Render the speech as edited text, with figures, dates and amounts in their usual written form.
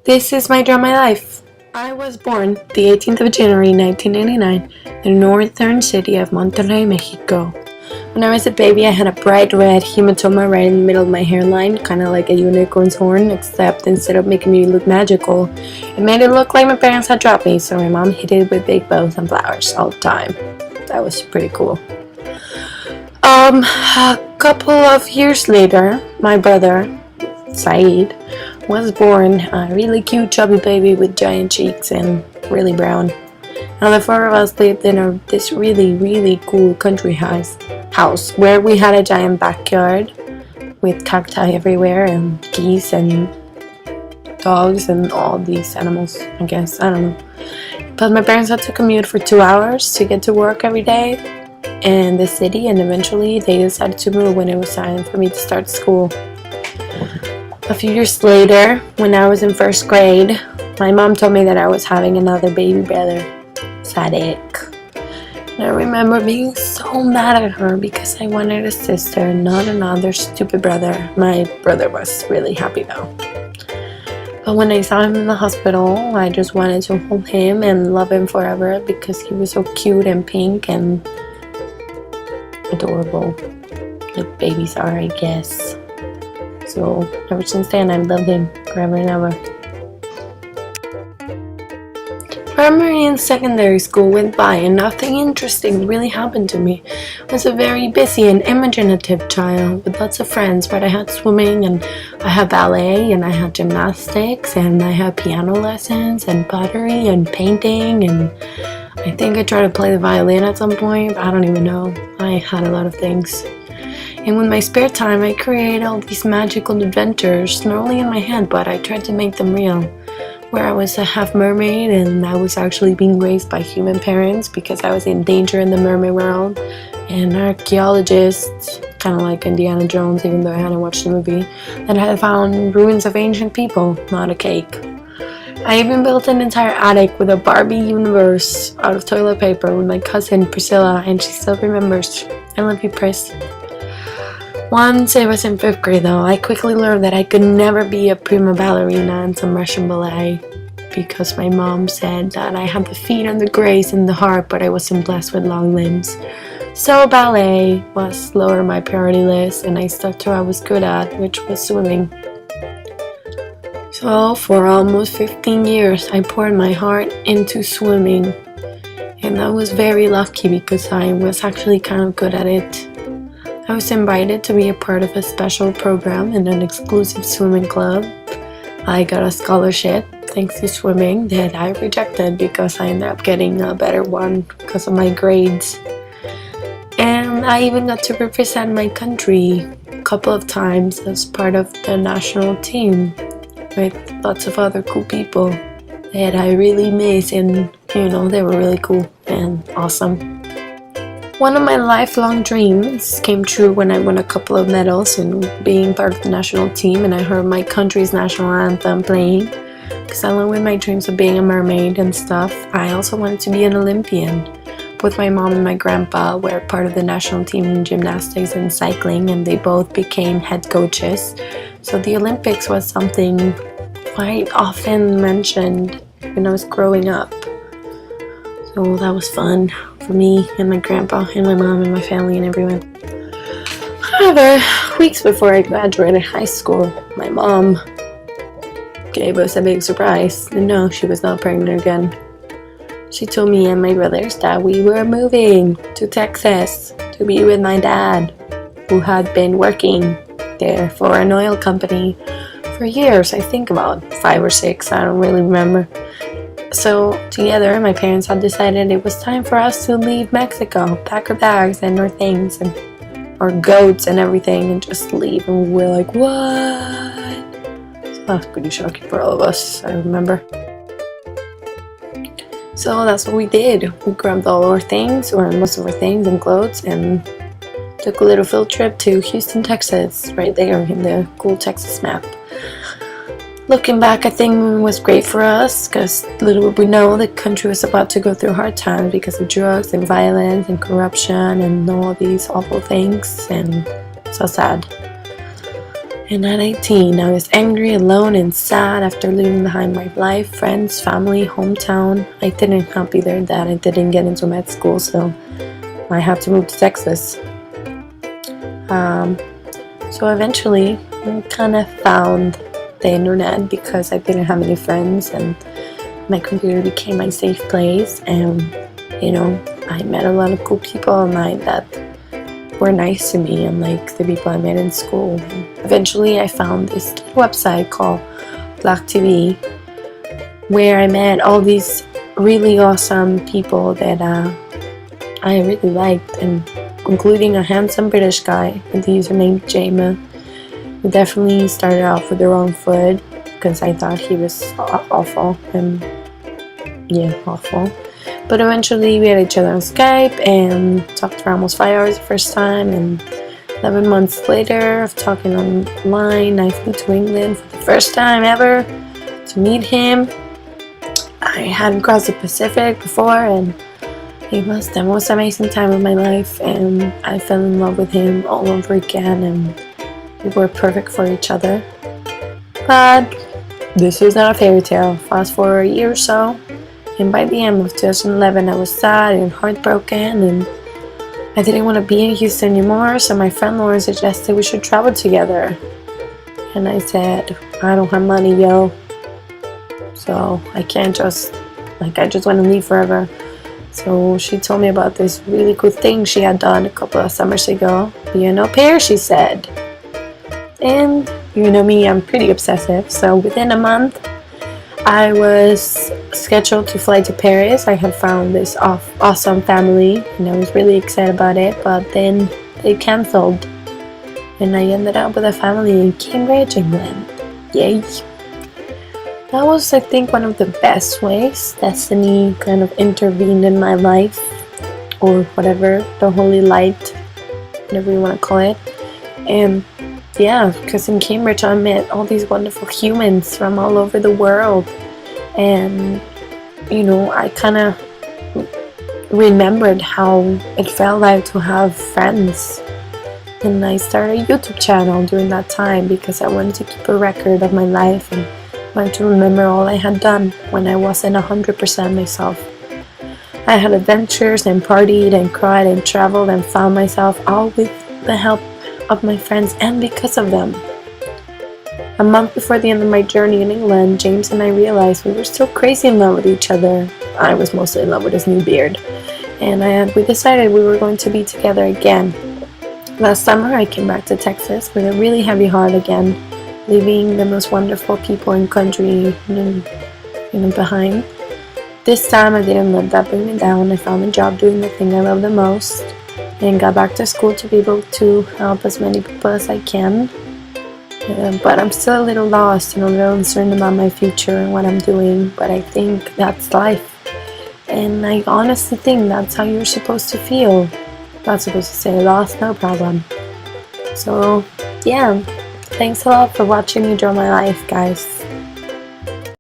This is my drama life. I was born the 18th of January 1989 in the northern city of Monterrey, Mexico. When I was a baby, I had a bright red hematoma right in the middle of my hairline, kind of like a unicorn's horn, except instead of making me look magical, it made it look like my parents had dropped me, so my mom hid it with big bows and flowers all the time. That was pretty cool. A couple of years later, my brother, Saeed, was born, a really cute chubby baby with giant cheeks and really brown. Now the four of us lived in this really cool country house where we had a giant backyard with cacti everywhere and geese and dogs and all these animals, I guess, I don't know. But my parents had to commute for 2 hours to get to work every day in the city, and eventually they decided to move when it was time for me to start school. A few years later, when I was in first grade, my mom told me that I was having another baby brother, Sadek. And I remember being so mad at her because I wanted a sister, not another stupid brother. My brother was really happy though. But when I saw him in the hospital, I just wanted to hold him and love him forever because he was so cute and pink and adorable, like babies are, I guess. So ever since then, I've loved him forever and ever. Primary and secondary school went by and nothing interesting really happened to me. I was a very busy and imaginative child with lots of friends, but I had swimming and I had ballet and I had gymnastics and I had piano lessons and pottery and painting, and I think I tried to play the violin at some point, but I don't even know. I had a lot of things. And with my spare time, I created all these magical adventures, not only in my head, but I tried to make them real. Where I was a half mermaid and I was actually being raised by human parents because I was in danger in the mermaid world. And archaeologists, kind of like Indiana Jones, even though I hadn't watched the movie, that had found ruins of ancient people, not a cake. I even built an entire attic with a Barbie universe out of toilet paper with my cousin Priscilla, and she still remembers. I love you, Pris. Once I was in 5th grade though, I quickly learned that I could never be a prima ballerina in some Russian ballet because my mom said that I had the feet and the grace and the heart, but I wasn't blessed with long limbs. So ballet was lower on my priority list and I stuck to what I was good at, which was swimming. So for almost 15 years, I poured my heart into swimming, and I was very lucky because I was actually kind of good at it. I was invited to be a part of a special program in an exclusive swimming club. I got a scholarship thanks to swimming that I rejected because I ended up getting a better one because of my grades. And I even got to represent my country a couple of times as part of the national team with lots of other cool people that I really miss, and they were really cool and awesome. One of my lifelong dreams came true when I won a couple of medals and being part of the national team, and I heard my country's national anthem playing. Because along with my dreams of being a mermaid and stuff, I also wanted to be an Olympian. Both my mom and my grandpa were part of the national team in gymnastics and cycling, and they both became head coaches. So the Olympics was something quite often mentioned when I was growing up. So that was fun for me and my grandpa and my mom and my family and everyone. However, weeks before I graduated high school, my mom gave us a big surprise. No, she was not pregnant again. She told me and my brothers that we were moving to Texas to be with my dad, who had been working there for an oil company for years, I think about 5 or 6, I don't really remember. So together, my parents had decided it was time for us to leave Mexico, pack our bags and our things and our goats and everything and just leave. And we were like, what? So that was pretty shocking for all of us, I remember. So that's what we did. We grabbed all our things, or most of our things and clothes, and took a little field trip to Houston, Texas, right there in the cool Texas map. Looking back, I think it was great for us because little did we know the country was about to go through hard times because of drugs and violence and corruption and all these awful things, and so sad. And at 18, I was angry, alone, and sad after leaving behind my life, friends, family, hometown. I didn't help either that I didn't get into med school, so I had to move to Texas. So eventually, I kind of found the internet because I didn't have any friends, and my computer became my safe place. And I met a lot of cool people online that were nice to me, unlike the people I met in school. And eventually I found this website called Black TV, where I met all these really awesome people that I really liked, and including a handsome British guy with the username Jama, who definitely started off with the wrong foot because I thought he was awful, and awful. But eventually we had each other on Skype and talked for almost 5 hours the first time, and 11 months later of talking online, I flew to England for the first time ever to meet him. I hadn't crossed the Pacific before, and it was the most amazing time of my life, and I fell in love with him all over again, and we were perfect for each other. But this was not a fairy tale. Fast forward a year or so, and by the end of 2011 I was sad and heartbroken, and I didn't want to be in Houston anymore, so my friend Lauren suggested we should travel together. And I said, I don't have money, yo, so I can't just I just want to leave forever. So she told me about this really cool thing she had done a couple of summers ago. Be an au pair, she said. And you know me, I'm pretty obsessive, so within a month I was scheduled to fly to Paris. I had found this awesome family, and I was really excited about it, but then they cancelled, and I ended up with a family in Cambridge, England. Yay! That was, I think, one of the best ways destiny kind of intervened in my life, or whatever, the holy light, whatever you want to call it. And because in Cambridge I met all these wonderful humans from all over the world, and I kind of remembered how it felt like to have friends, and I started a YouTube channel during that time because I wanted to keep a record of my life and wanted to remember all I had done when I wasn't 100% myself. I had adventures and partied and cried and traveled and found myself, all with the help of my friends and because of them. A month before the end of my journey in England, James and I realized we were still crazy in love with each other. I was mostly in love with his new beard, and we decided we were going to be together again. Last summer I came back to Texas with a really heavy heart again, leaving the most wonderful people and country behind. This time I didn't let that bring me down. I found a job doing the thing I love the most, and got back to school to be able to help as many people as I can. But I'm still a little lost and a little uncertain about my future and what I'm doing, but I think that's life. And I honestly think that's how you're supposed to feel. Not supposed to say lost, no problem. So thanks a lot for watching me draw my life, guys.